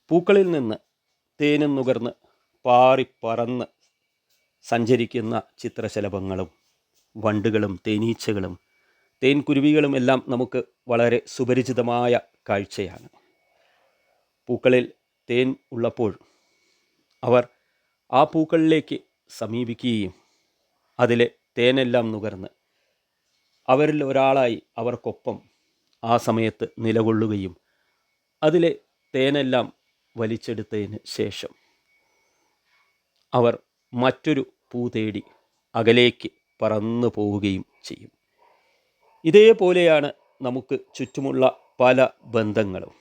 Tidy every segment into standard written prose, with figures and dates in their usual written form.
പൂക്കളിൽ നിന്ന് തേനും നുകർന്ന് പാറിപ്പറന്ന് സഞ്ചരിക്കുന്ന ചിത്രശലഭങ്ങളും വണ്ടുകളും തേനീച്ചകളും തേൻകുരുവികളും എല്ലാം നമുക്ക് വളരെ സുപരിചിതമായ കാഴ്ചയാണ്. പൂക്കളിൽ തേൻ ഉള്ളപ്പോൾ അവർ ആ പൂക്കളിലേക്ക് സമീപിക്കുകയും അതിലെ തേനെല്ലാം നുകർന്ന് അവരിൽ ഒരാളായി അവർക്കൊപ്പം ആ സമയത്ത് നിലകൊള്ളുകയും അതിലെ തേനെല്ലാം വലിച്ചെടുത്തതിന് ശേഷം അവർ മറ്റൊരു പൂ തേടി അകലേക്ക് പറന്നു പോവുകയും ചെയ്യും. ഇതേപോലെയാണ് നമുക്ക് ചുറ്റുമുള്ള പല ബന്ധങ്ങളും.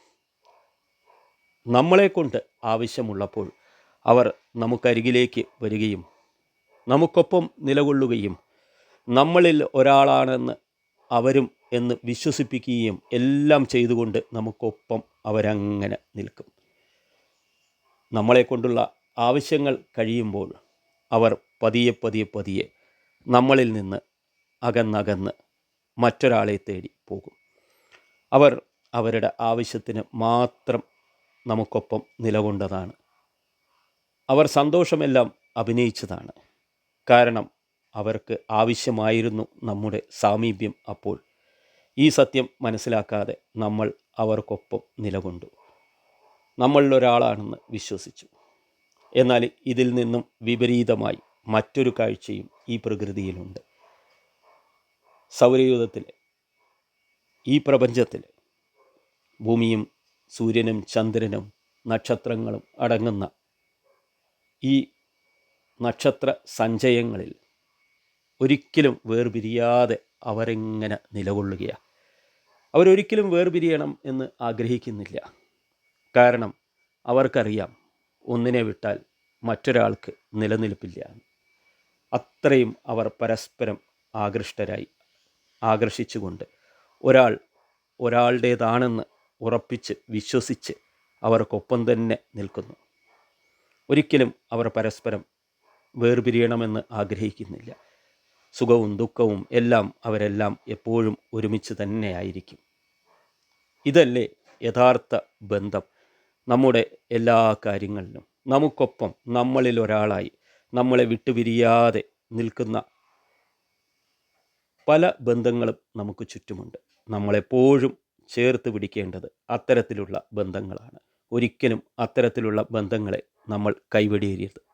നമ്മളെക്കൊണ്ട് ആവശ്യമുള്ളപ്പോൾ അവർ നമുക്കരികിലേക്ക് വരികയും നമുക്കൊപ്പം നിലകൊള്ളുകയും നമ്മളിൽ ഒരാളാണെന്ന് അവരും എന്ന് വിശ്വസിപ്പിക്കുകയും എല്ലാം ചെയ്തുകൊണ്ട് നമുക്കൊപ്പം അവരങ്ങനെ നിൽക്കും. നമ്മളെക്കൊണ്ടുള്ള ആവശ്യങ്ങൾ കഴിയുമ്പോൾ അവർ പതിയെ പതിയെ പതിയെ നമ്മളിൽ നിന്ന് അകന്നകന്ന് മറ്റൊരാളെ തേടി പോകും. അവർ അവരുടെ ആവശ്യത്തിന് മാത്രം നമുക്കൊപ്പം നിലകൊണ്ടതാണ്. അവർ സന്തോഷമെല്ലാം അഭിനയിച്ചതാണ്. കാരണം അവർക്ക് ആവശ്യമായിരുന്നു നമ്മുടെ സാമീപ്യം. അപ്പോൾ ഈ സത്യം മനസ്സിലാക്കാതെ നമ്മൾ അവർക്കൊപ്പം നിലകൊണ്ടു, നമ്മളിലൊരാളാണെന്ന് വിശ്വസിച്ചു. എന്നാൽ ഇതിൽ നിന്നും വിപരീതമായി മറ്റൊരു കാഴ്ചയും ഈ പ്രകൃതിയിലുണ്ട്. സൗരയൂഥത്തിലെ ഈ പ്രപഞ്ചത്തിലെ ഭൂമിയും സൂര്യനും ചന്ദ്രനും നക്ഷത്രങ്ങളും അടങ്ങുന്ന ഈ നക്ഷത്ര സഞ്ചയങ്ങളിൽ ഒരിക്കലും വേർപിരിയാതെ അവരെങ്ങനെ നിലകൊള്ളുകയാണ്. അവരൊരിക്കലും വേർപിരിയണം എന്ന് ആഗ്രഹിക്കുന്നില്ല. കാരണം അവർക്കറിയാം ഒന്നിനെ വിട്ടാൽ മറ്റൊരാൾക്ക് നിലനിൽപ്പില്ല. അത്രയും അവർ പരസ്പരം ആകർഷിച്ചുകൊണ്ട് ഒരാളുടേതാണെന്ന് ഉറപ്പിച്ച് വിശ്വസിച്ച് അവർക്കൊപ്പം തന്നെ നിൽക്കുന്നു. ഒരിക്കലും അവർ പരസ്പരം വേർപിരിയണമെന്ന് ആഗ്രഹിക്കുന്നില്ല. സുഖവും ദുഃഖവും എല്ലാം അവരെല്ലാം എപ്പോഴും ഒരുമിച്ച് തന്നെയായിരിക്കും. ഇതല്ലേ യഥാർത്ഥ ബന്ധം. നമ്മുടെ എല്ലാ കാര്യങ്ങളിലും നമുക്കൊപ്പം നമ്മളിൽ ഒരാളായി നമ്മളെ വിട്ടുപിരിയാതെ നിൽക്കുന്ന പല ബന്ധങ്ങളും നമുക്ക് ചുറ്റുമുണ്ട്. നമ്മളെപ്പോഴും ചേർത്ത് പിടിക്കേണ്ടത് അത്തരത്തിലുള്ള ബന്ധങ്ങളാണ്. ഒരിക്കലും അത്തരത്തിലുള്ള ബന്ധങ്ങളെ നമ്മൾ കൈവെടിയരുത്.